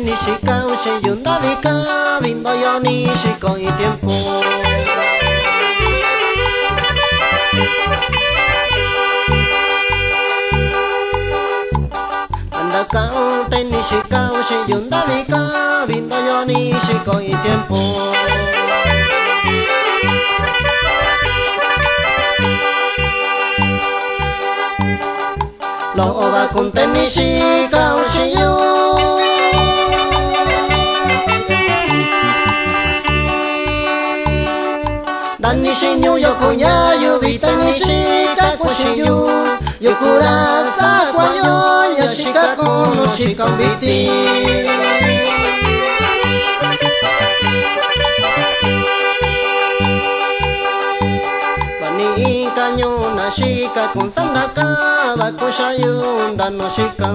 Nishikao se yunda vika vindo yo nishiko y tiempo anda kao te nishikao se yunda vika vindo yo nishiko y tiempo lo va con te nishikao se yo Nishinyu yokunya yubita nishika kushiyu Yukura sakwayo yashika kono shikambiti Bani kanyo nashika kon sandaka Bakushayu dano shika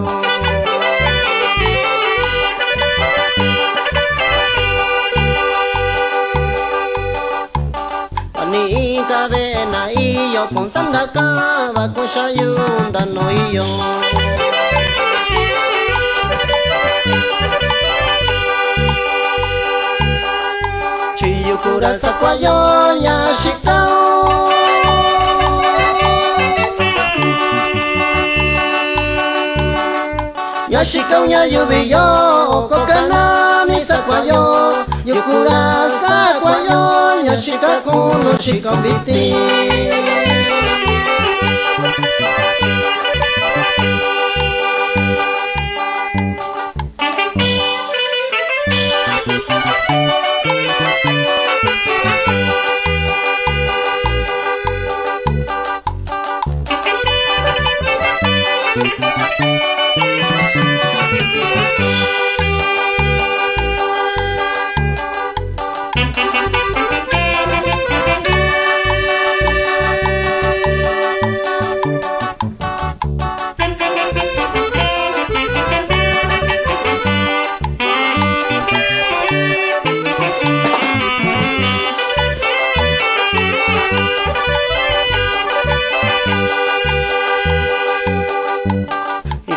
Ni cadena y yo con sandaka va con shayunda no y yo Chiyukura sakwayo yashikao Yashikao ya yubiyo kokana ni sakwayo Yukura sakwayo Yashika kono shikambiti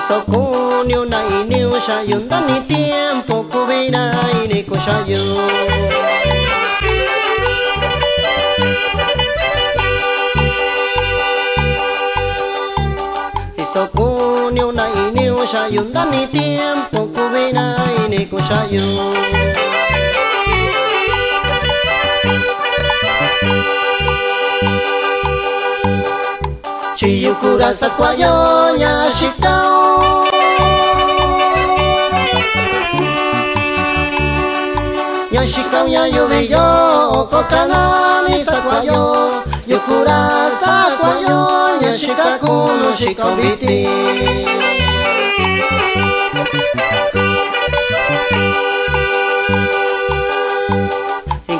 Sokunyo na iniu shayun dani tiempo kubina iniko shayun Sokunyo na iniu shayun dani tiempo kubina iniko shayun Chiyukura sakwayo yashikao Yashikao ya yubiyo kokana ni sakwayo Yukura sakwayo yashikaku no shikambiti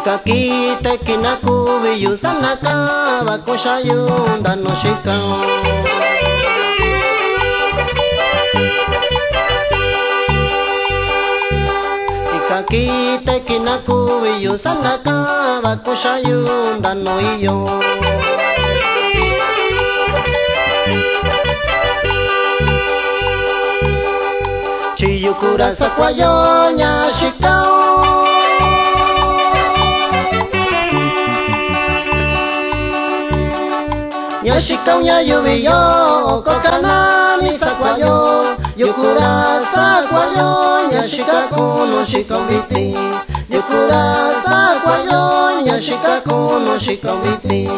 Kakite kinaku biyu sanaka bakushayu dano shikao Kakite kinaku biyu sanaka bakushayu dano iyo Chiyukura sakwayo nyashikao Yashikao ya yubiyo kokana ni sakwayo Yukura sakwayo yashikaku no shikambiti Yukura sakwayo yashikaku no shikambiti